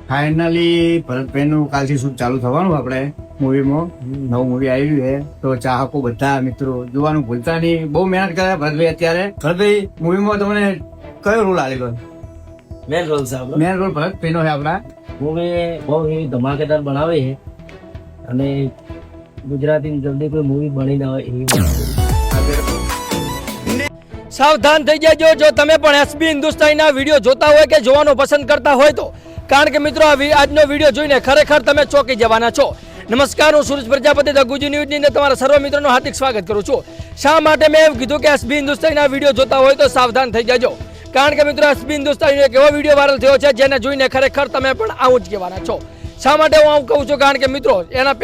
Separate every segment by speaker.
Speaker 1: Finally ભરતભાઈનું કાલથી shoot ચાલુ થવાનું આપણે મૂવીમાં નવું મૂવી આવ્યું છે તો ચાહકો બધા મિત્રો જોવાનું ભૂલતા નહીં. બહુ મહેનત કરે ભરતભાઈ. અત્યારે ભરતભાઈ મૂવીમાં તમને કયો રોલ આવેલો?
Speaker 2: મેન રોલ છે આપણો.
Speaker 1: મેન રોલ ભરતભાઈનો છે. આપણા
Speaker 2: મૂવી બહુ એવી ધમાકેદાર બનાવે છે અને ગુજરાતી જલ્દી કોઈ મૂવી બની ના હોય એવી
Speaker 3: સાવધાન થઈ જજો જો તમે પણ એસબી હિન્દુસ્તાનીના વિડીયો જોતા હોય કે જોવાનો પસંદ કરતા હોય તો, કારણ કે મિત્રો આજનો વિડીયો જોઈને ખરેખર તમે ચોંકી જવાના છો. નમસ્કાર, હું સુરેશ પ્રજાપતિ ધ ગુજી ન્યૂઝની અંદર તમારા સર્વ મિત્રોનું હાર્દિક સ્વાગત કરું છું. શા માટે મેં એમ કીધું કે એસબી હિન્દુસ્તાનીના વિડીયો જોતા હોય તો સાવધાન થઈ જજો, કારણ કે મિત્રો એસબી હિન્દુસ્તાનીનો એક એવો વિડીયો વાયરલ થયો છે જેને જોઈને ખરેખર તમે પણ આવું જ કહેવાના છો. શા માટે હું આવું કહું છું? કારણ કે મિત્રો એના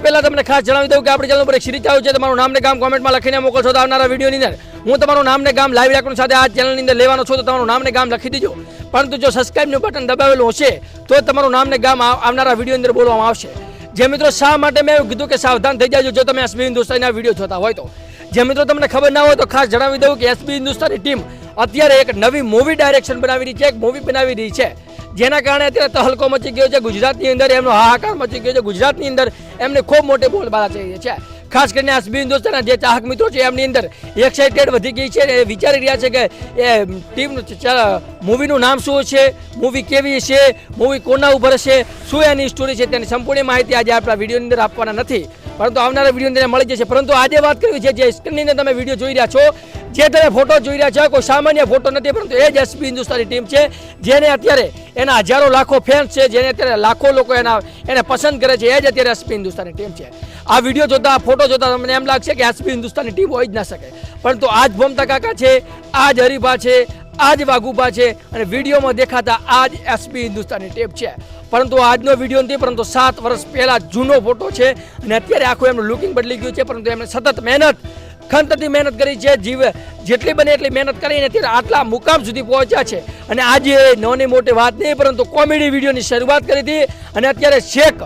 Speaker 3: પહેલા તમને ખાસ જણાવી દઉં કે આપણી ચેનલ પર એક સિરીઝ આવ્યું છે. તમારું નામ ને ગામ કોમેન્ટમાં લખીને મોકલશો તો આવનારા વિડીયોની અંદર હું તમારું નામ ને ગામ લાઈવ રેકોર્ડ સાથે આ ચેનલની અંદર લેવાનો છો તો તમારું નામ ને ગામ લખી દેજો. પરંતુ જો સબસ્ક્રાઇબનું બટન દબાવેલું હશે તો તમારું નામ ને ગામ આવનારા વિડીયો અંદર બોલવામાં આવશે. જે મિત્રો શા માટે મેં એવું કીધું કે સાવધાન થઈ જાજો જો તમે એસબી હિન્દુસ્તાનીના વિડીયો જોતા હોય તો. જે મિત્રો તમને ખબર ના હોય તો ખાસ જણાવી દઉં કે એસબી હિન્દુસ્તાની ટીમ અત્યારે એક નવી મૂવી ડાયરેક્શન બનાવી રહી છે, એક મૂવી બનાવી રહી છે જેના કારણે અત્યારે તહલકો મચી ગયો છે ગુજરાતની અંદર. એમનો હાહાકાર મચી ગયો છે ગુજરાતની અંદર. એમને ખૂબ મોટી બોલબાલા થઈ રહી છે. ખાસ કરીને એસબી હિન્દુસ્તાનના જે ચાહક મિત્રો છે એમની અંદર એક્સાઇટેડ વધી ગઈ છે. એ વિચારી રહ્યા છે કે એ ટીમ મૂવીનું નામ શું છે, મૂવી કેવી છે, મૂવી કોના ઉપર છે, શું એની સ્ટોરી છે, તેની સંપૂર્ણ માહિતી આજે આપણા વિડીયોની અંદર આપવાના નથી, પરંતુ આવનારા વિડીયોની અંદર મળી જશે. પરંતુ આજે વાત કરવી છે જે સ્ક્રીનની અંદર તમે વિડીયો જોઈ રહ્યા છો, જે તમે ફોટો જોઈ રહ્યા છો, કોઈ સામાન્ય ફોટો નથી, પરંતુ એ જ એસબી હિન્દુસ્તાની ટીમ છે જેને અત્યારે એના હજારો લાખો ફેન્સ છે, જેને અત્યારે લાખો લોકો એને પસંદ કરે છે. એ જ અત્યારે એસબી હિન્દુસ્તાની ટીમ છે. આ વિડીયો જોતા, ફોટો જોતા તમને એમ લાગશે કે એસબી હિન્દુસ્તાની ટીમ હોય જ ના શકે, પરંતુ આજ ભોમતા કાકા છે, આજ હરીફા છે, આજ વાઘુભા છે અને વિડીયોમાં દેખાતા આજ એસબી હિન્દુસ્તાની ટીમ છે. પરંતુ આજનો વિડીયો નથી, પરંતુ 7 વર્ષ પહેલા જૂનો ફોટો છે અને અત્યારે આખું એમનું લુકિંગ બદલી ગયું છે. પરંતુ એમણે સતત ખંતથી મહેનત કરી છે. જેટલી બને એટલી મહેનત કરીને અત્યારે આટલા મુકામ સુધી પહોંચ્યા છે. અને આજે નાની મોટી વાત નહીં, પરંતુ કોમેડી વિડીયોની શરૂઆત કરી હતી અને અત્યારે છેક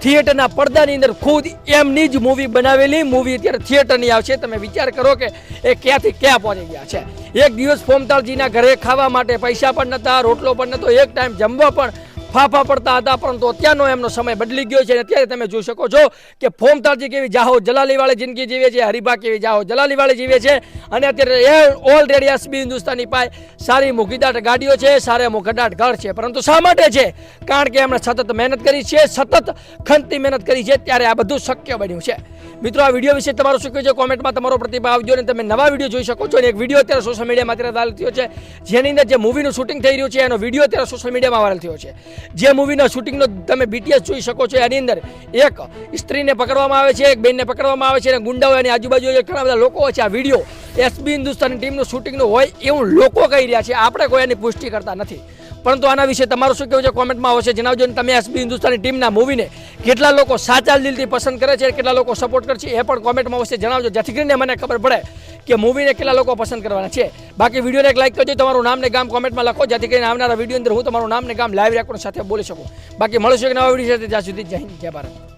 Speaker 3: થિયેટરના પડદાની અંદર ખુદ એમની જ મૂવી બનાવેલી મૂવી અત્યારે થિયેટરની આવશે. તમે વિચાર કરો કે એ ક્યાંથી ક્યાં પહોંચી ગયા છે. એક દિવસ ફોમતાલજીના ઘરે ખાવા માટે પૈસા પણ નહોતા, રોટલો પણ નહોતો, એક ટાઈમ જમવા પણ ફાફા પડતા હતા, પરંતુ અત્યારનો એમનો સમય બદલી ગયો છે. અત્યારે તમે જોઈ શકો છો કે ફોમતાલજી કેવી જાહો જલાલીવાળી જિંદગી જીવે છે, હરીફા કેવી જાહો જલાલીવાળી જીવે છે. અને અત્યારે એ ઓલરેડી એસબી હિન્દુસ્તાની પાસે સારી મોઘીદાટ ગાડીઓ છે, સારા મોઘાદાટ ઘર છે. પરંતુ શા માટે છે? કારણ કે એમણે સતત મહેનત કરી છે, સતત ખંતની મહેનત કરી છે, ત્યારે આ બધું શક્ય બન્યું છે. મિત્રો આ વિડીયો વિશે તમારું શું કહ્યું છે કોમેન્ટમાં તમારો પ્રતિભાવ આપજો. અને તમે નવા વિડીયો જોઈ શકો છો. અને એક વિડીયો અત્યારે સોશિયલ મીડિયામાં અત્યારે વાયરલ થયો છે જેની અંદર જે મૂવીનું શૂટિંગ થઈ રહ્યું છે એનો વિડીયો અત્યારે સોશિયલ મીડિયામાં વાયરલ થયો છે. જે મૂવીના શૂટિંગનો તમે બીટીએસ જોઈ શકો છો. એની અંદર એક સ્ત્રીને પકડવામાં આવે છે, એક બેનને પકડવામાં આવે છે અને ગુંડાઓ એની આજુબાજુ ઘણા બધા લોકો છે. આ વિડીયો એસબી હિન્દુસ્તાની ટીમનું શૂટિંગનું હોય એવું લોકો કહી રહ્યા છે. આપણે કોઈ એની પુષ્ટિ કરતા નથી, પરંતુ આના વિશે તમારું શું કહેવું છે કોમેન્ટમાં અવશ્ય જણાવજો. અને તમે એસબી હિન્દુસ્તાની ટીમના મૂવીને કેટલા લોકો સાચા દિલથી પસંદ કરે છે, કેટલા લોકો સપોર્ટ કરે છે, એ પણ કોમેન્ટમાં અવશ્ય જણાવજો, જેથી કરીને મને ખબર પડે કે મૂવીને કેટલા લોકો પસંદ કરવાના છે. બાકી વિડીયોને એક લાઈક કરજો, તમારું નામ ને ગામ કોમેન્ટમાં લખો, જેથી કરીને આવનારા વિડીયો અંદર હું તમારું નામ ને ગામ લાઈવ રેકોર્ડ સાથે બોલી શકું. બાકી મળીશું એક નવા વિડીયો સાથે. ત્યાં સુધી જય હિન્દ, જય ભારત.